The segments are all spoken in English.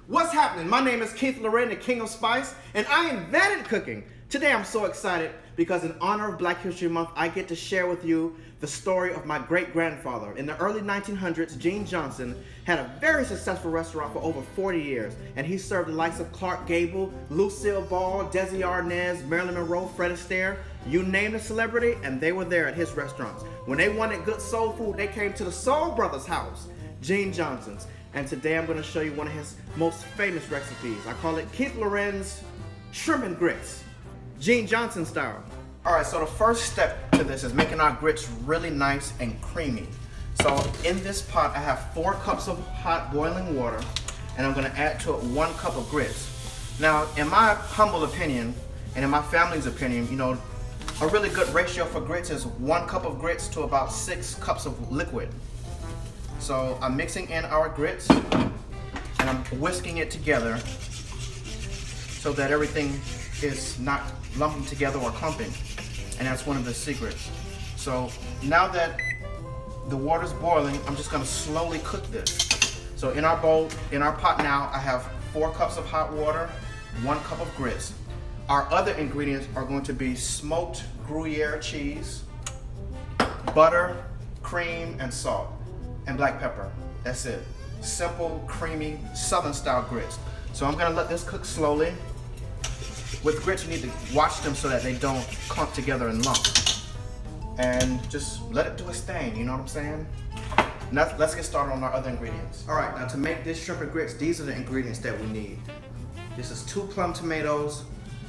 What's happening? My name is Lorren, the King of Spice, and I invented cooking. Today I'm so excited because in honor of Black History Month, I get to share with you the story of my great-grandfather. In the early 1900s, Gene Johnson had a very successful restaurant for over 40 years, and he served the likes of Clark Gable, Lucille Ball, Desi Arnaz, Marilyn Monroe, Fred Astaire. You name a celebrity, and they were there at his restaurants. When they wanted good soul food, they came to the Soul Brothers house, Gene Johnson's. And today I'm going to show you one of his most famous recipes. I call it Keith Lorren's shrimp and grits, Gene Johnson style. All right, so the first step to this is making our grits really nice and creamy. So in this pot, I have 4 cups of hot boiling water, and I'm going to add to it 1 cup of grits. Now, in my humble opinion, and in my family's opinion, you know, a really good ratio for grits is 1 cup of grits to about 6 cups of liquid. So I'm mixing in our grits and I'm whisking it together so that everything is not lumping together or clumping. And that's one of the secrets. So now that the water's boiling, I'm just gonna slowly cook this. So in our bowl, in our pot now, I have 4 cups of hot water, 1 cup of grits. Our other ingredients are going to be smoked Gruyere cheese, butter, cream, and salt. And black pepper. That's it. Simple, creamy, southern style grits. So I'm gonna let this cook slowly. With grits, you need to watch them so that they don't clump together and lump. And just let it do its thing, you know what I'm saying? Now let's get started on our other ingredients. All right, now to make this shrimp and grits, these are the ingredients that we need. This is 2 plum tomatoes,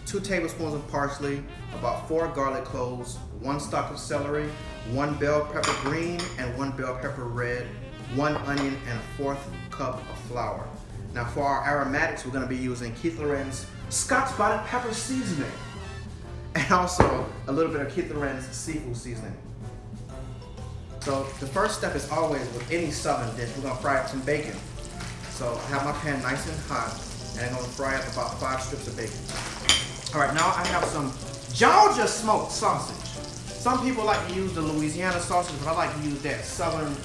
2 tablespoons of parsley, about 4 garlic cloves, 1 stalk of celery, 1 bell pepper green and 1 bell pepper red, 1 onion, and a 1/4 cup of flour. Now for our aromatics, we're going to be using Keith Lorren's Scotch Bonnet pepper seasoning, and also a little bit of Keith Lorren's seafood seasoning. So the first step is always with any southern dish, we're going to fry up some bacon. So I have my pan nice and hot, and I'm going to fry up about 5 strips of bacon. All right, now I have some Georgia smoked sausage. Some people like to use the Louisiana sausage, but I like to use that southern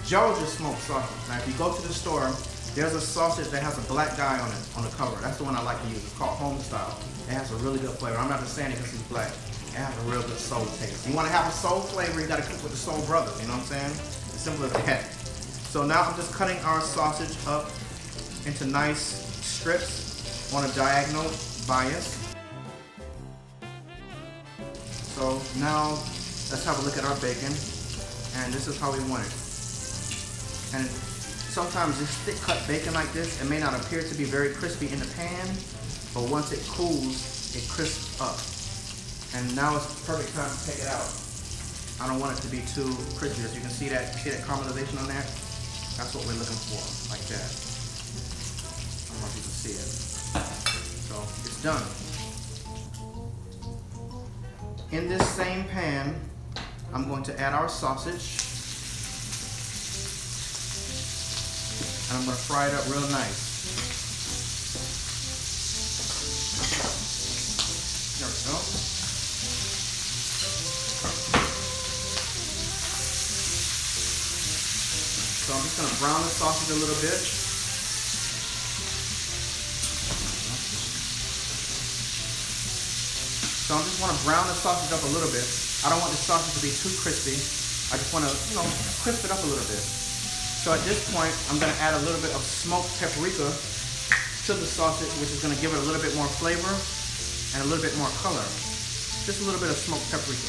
Georgia smoked sausage. Now, if you go to the store, there's a sausage that has a black guy on it, on the cover. That's the one I like to use. It's called home style. It has a really good flavor. I'm not just saying it because it's black. It has a real good soul taste. You want to have a soul flavor, you got to cook with the Soul Brothers. You know what I'm saying? It's simple as that. So now I'm just cutting our sausage up into nice strips on a diagonal bias. So now let's have a look at our bacon, and this is how we want it. And sometimes this thick cut bacon like this, it may not appear to be very crispy in the pan, but once it cools, it crisps up. And now it's the perfect time to take it out. I don't want it to be too crispy. As you can see that caramelization on there? That's what we're looking for, like that. I don't know if you can see it. So it's done. In this same pan, I'm going to add our sausage. And I'm going to fry it up real nice. There we go. So I'm just going to brown the sausage a little bit. So I just want to brown the sausage up a little bit. I don't want the sausage to be too crispy. I just want to, you know, crisp it up a little bit. So at this point, I'm going to add a little bit of smoked paprika to the sausage, which is going to give it a little bit more flavor and a little bit more color. Just a little bit of smoked paprika.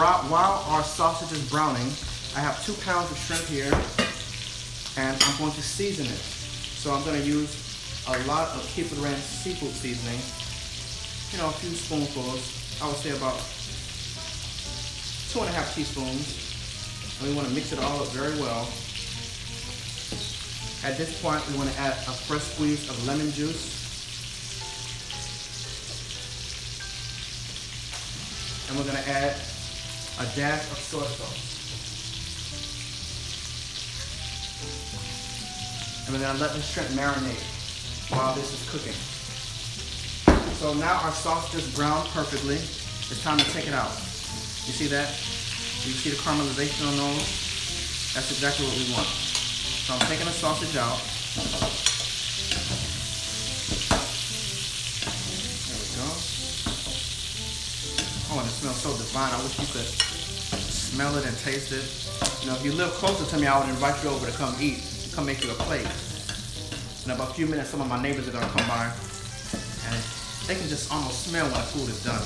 While our sausage is browning, I have 2 pounds of shrimp here, and I'm going to season it. So I'm going to use a lot of Keith Lorren's seafood seasoning, you know, a few spoonfuls. I would say about 2.5 teaspoons. And we want to mix it all up very well. At this point, we want to add a fresh squeeze of lemon juice. And we're going to add a dash of soy sauce. And we're going to let the shrimp marinate while this is cooking. So now our sausage is browned perfectly. It's time to take it out. You see that? You see the caramelization on those? That's exactly what we want. So I'm taking the sausage out. There we go. Oh, and it smells so divine. I wish you could smell it and taste it. You know, if you live closer to me, I would invite you over to come eat, come make you a plate. In about a few minutes, some of my neighbors are gonna come by, and they can just almost smell when the food is done.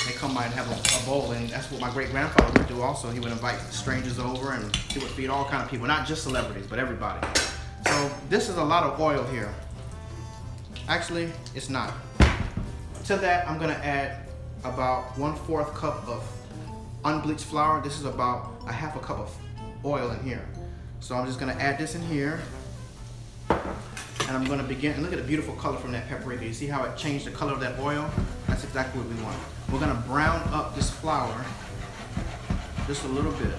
They come by and have a bowl, and that's what my great-grandfather would do also. He would invite strangers over, and he would feed all kinds of people, not just celebrities, but everybody. So this is a lot of oil here. Actually, it's not. To that, I'm gonna add about 1/4 cup of unbleached flour. This is about a 1/2 cup of oil in here. So I'm just gonna add this in here. And I'm gonna begin, and look at the beautiful color from that paprika. You see how it changed the color of that oil? That's exactly what we want. We're gonna brown up this flour just a little bit.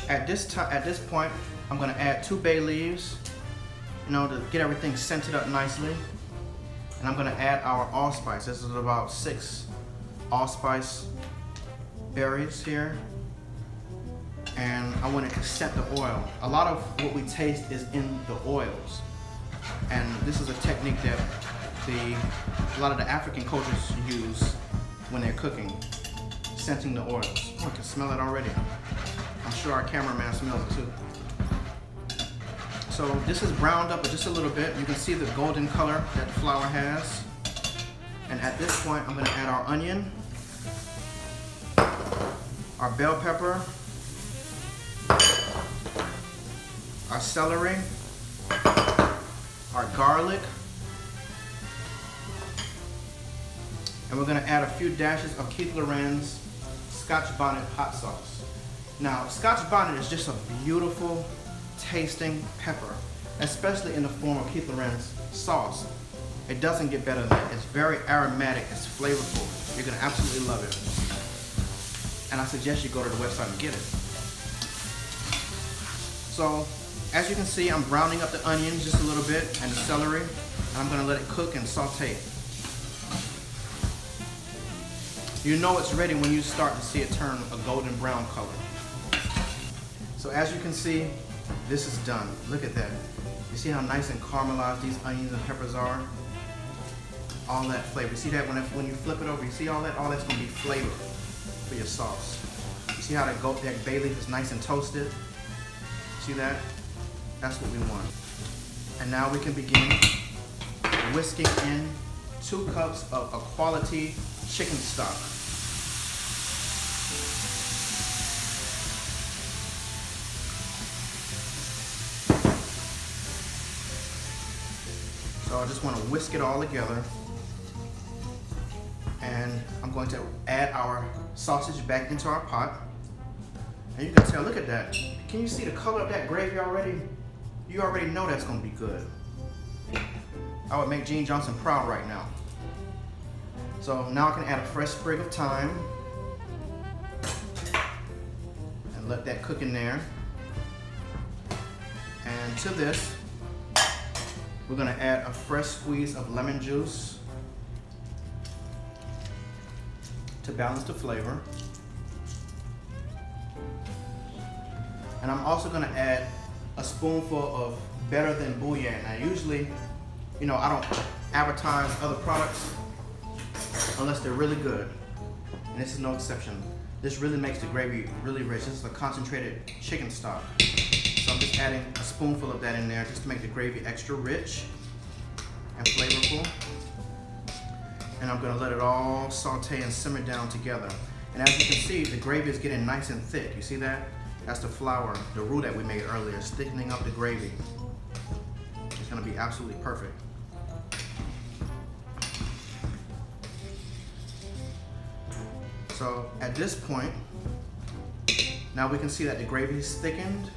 At this point, I'm gonna add 2 bay leaves, you know, to get everything scented up nicely. And I'm gonna add our allspice. This is about 6 allspice berries here. And I wanted to scent the oil. A lot of what we taste is in the oils. And this is a technique that a lot of the African cultures use when they're cooking, scenting the oils. Oh, I can smell it already. I'm sure our cameraman smells it too. So this is browned up just a little bit. You can see the golden color that the flour has. And at this point, I'm gonna add our onion, our bell pepper, our celery, our garlic, and we're gonna add a few dashes of Keith Lorren's Scotch Bonnet hot sauce. Now, Scotch Bonnet is just a beautiful tasting pepper, especially in the form of Keith Lorren's sauce. It doesn't get better than that. It's very aromatic, it's flavorful. You're gonna absolutely love it. And I suggest you go to the website and get it. So, as you can see, I'm browning up the onions just a little bit and the celery. And I'm gonna let it cook and saute. You know it's ready when you start to see it turn a golden brown color. So as you can see, this is done. Look at that. You see how nice and caramelized these onions and peppers are? All that flavor. See that when you flip it over, you see all that? All that's gonna be flavor for your sauce. You see how that bay leaf is nice and toasted? See that? That's what we want. And now we can begin whisking in 2 cups of a quality chicken stock. So I just want to whisk it all together. And I'm going to add our sausage back into our pot. And you can tell, look at that. Can you see the color of that gravy already? You already know that's gonna be good. I would make Gene Johnson proud right now. So now I can add a fresh sprig of thyme and let that cook in there. And to this, we're gonna add a fresh squeeze of lemon juice to balance the flavor. And I'm also gonna add a spoonful of Better Than Bouillon. Now usually, you know, I don't advertise other products unless they're really good. And this is no exception. This really makes the gravy really rich. This is a concentrated chicken stock. So I'm just adding a spoonful of that in there just to make the gravy extra rich and flavorful. And I'm gonna let it all saute and simmer down together. And as you can see, the gravy is getting nice and thick. You see that? That's the flour, the roux that we made earlier, thickening up the gravy. It's gonna be absolutely perfect. So at this point, now we can see that the gravy is thickened.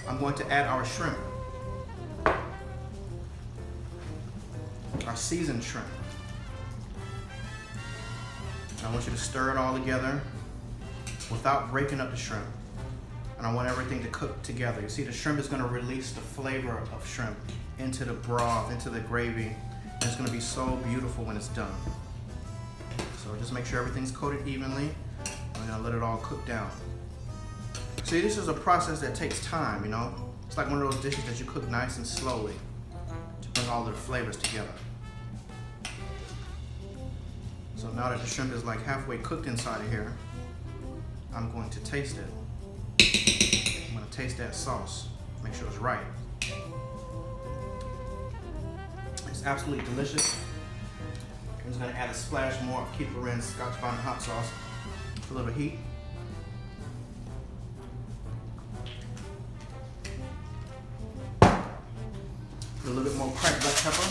I'm going to add our shrimp, our seasoned shrimp. I want you to stir it all together without breaking up the shrimp. And I want everything to cook together. You see, the shrimp is gonna release the flavor of shrimp into the broth, into the gravy. And it's gonna be so beautiful when it's done. So just make sure everything's coated evenly. I'm gonna let it all cook down. See, this is a process that takes time, you know? It's like one of those dishes that you cook nice and slowly to bring all the flavors together. So now that the shrimp is like halfway cooked inside of here, I'm going to taste it. I'm gonna taste that sauce, make sure it's right. It's absolutely delicious. I'm just gonna add a splash more of Keith Lorren's Scotch Bonnet hot sauce for a little heat. A little bit more cracked black pepper.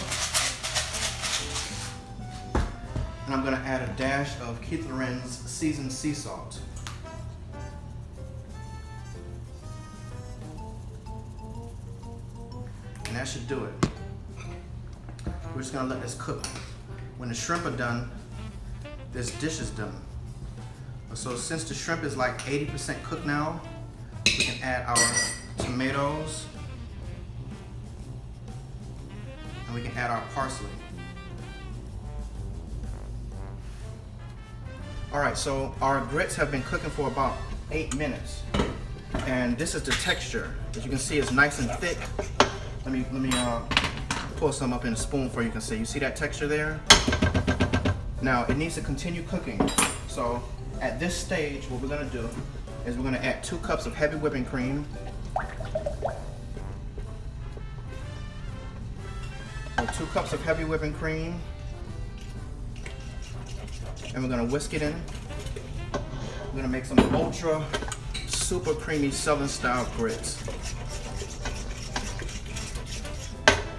And I'm gonna add a dash of Keith Lorren's seasoned sea salt. And that should do it. We're just gonna let this cook. When the shrimp are done, this dish is done. So since the shrimp is like 80% cooked now, we can add our tomatoes and we can add our parsley. All right, so our grits have been cooking for about 8 minutes. And this is the texture. As you can see, it's nice and thick. Let me pull some up in a spoon for you can see. You see that texture there? Now, it needs to continue cooking. So at this stage, what we're gonna do is we're gonna add 2 cups of heavy whipping cream. So 2 cups of heavy whipping cream. And we're gonna whisk it in. We're gonna make some ultra super creamy Southern style grits.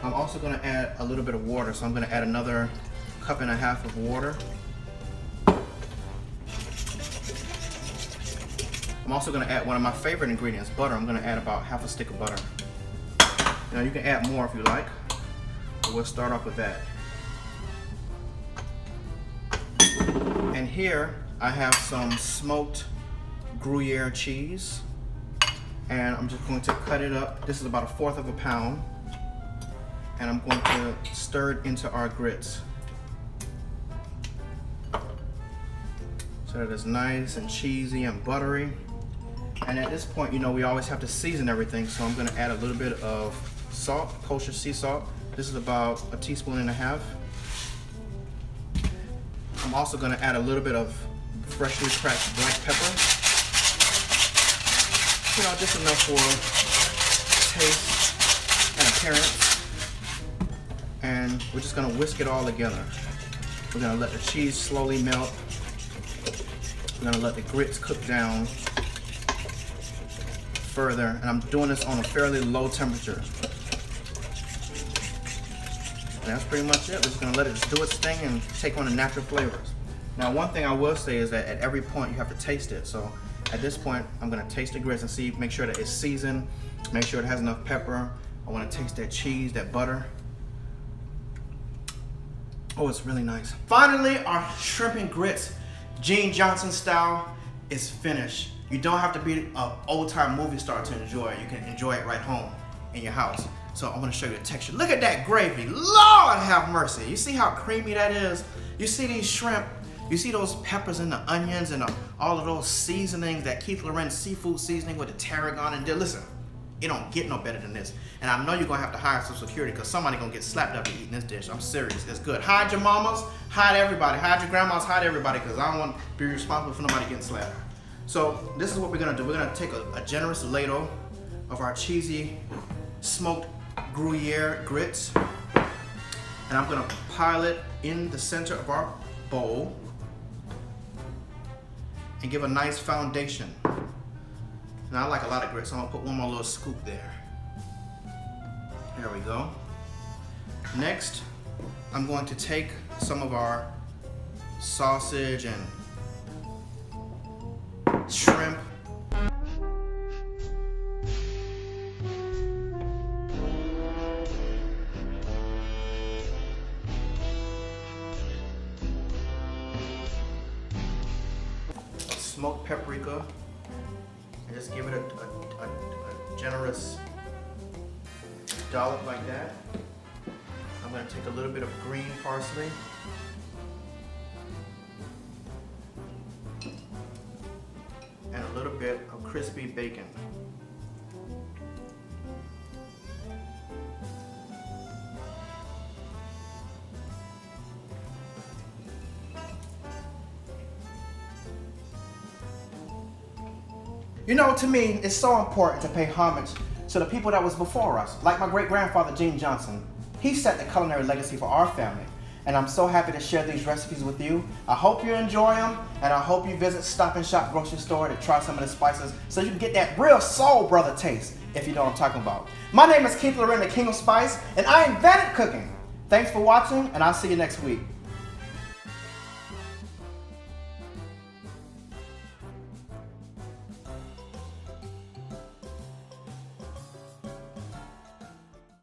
I'm also gonna add a little bit of water, so I'm gonna add another 1.5 cups of water. I'm also gonna add one of my favorite ingredients, butter. I'm gonna add about 1/2 stick of butter. Now you can add more if you like, but we'll start off with that. And here I have some smoked Gruyere cheese, and I'm just going to cut it up. This is about 1/4 pound, and I'm going to stir it into our grits so that it's nice and cheesy and buttery. And at this point, you know, we always have to season everything, so I'm going to add a little bit of salt, kosher sea salt. This is about 1.5 teaspoons. I'm also going to add a little bit of freshly cracked black pepper. You know, just enough for taste and appearance. And we're just going to whisk it all together. We're going to let the cheese slowly melt. We're going to let the grits cook down further. And I'm doing this on a fairly low temperature. And that's pretty much it. We're just gonna let it do its thing and take on the natural flavors. Now, one thing I will say is that at every point you have to taste it. So at this point, I'm gonna taste the grits and see, make sure that it's seasoned, make sure it has enough pepper. I wanna taste that cheese, that butter. Oh, it's really nice. Finally, our shrimp and grits, Gene Johnson style, is finished. You don't have to be an old-time movie star to enjoy it. You can enjoy it right home in your house. So I want to show you the texture. Look at that gravy. Lord have mercy. You see how creamy that is? You see these shrimp? You see those peppers and the onions and all of those seasonings, that Keith Lorren seafood seasoning with the tarragon and dill. Listen, it don't get no better than this. And I know you're going to have to hire some security because somebody's going to get slapped after eating this dish. I'm serious. It's good. Hide your mamas. Hide everybody. Hide your grandmas. Hide everybody because I don't want to be responsible for nobody getting slapped. So this is what we're going to do. We're going to take a generous ladle of our cheesy smoked Gruyere grits, and I'm gonna pile it in the center of our bowl and give a nice foundation. Now I like a lot of grits, so I'm gonna put one more little scoop there. There we go. Next, I'm going to take some of our sausage and shrimp. Smoked paprika, and just give it a generous dollop like that. I'm going to take a little bit of green parsley, and a little bit of crispy bacon. You know, to me, it's so important to pay homage to the people that was before us, like my great-grandfather, Gene Johnson. He set the culinary legacy for our family, and I'm so happy to share these recipes with you. I hope you enjoy them, and I hope you visit Stop and Shop grocery store to try some of the spices so you can get that real soul brother taste, if you know what I'm talking about. My name is Lorren, the King of Spice, and I invented cooking. Thanks for watching, and I'll see you next week.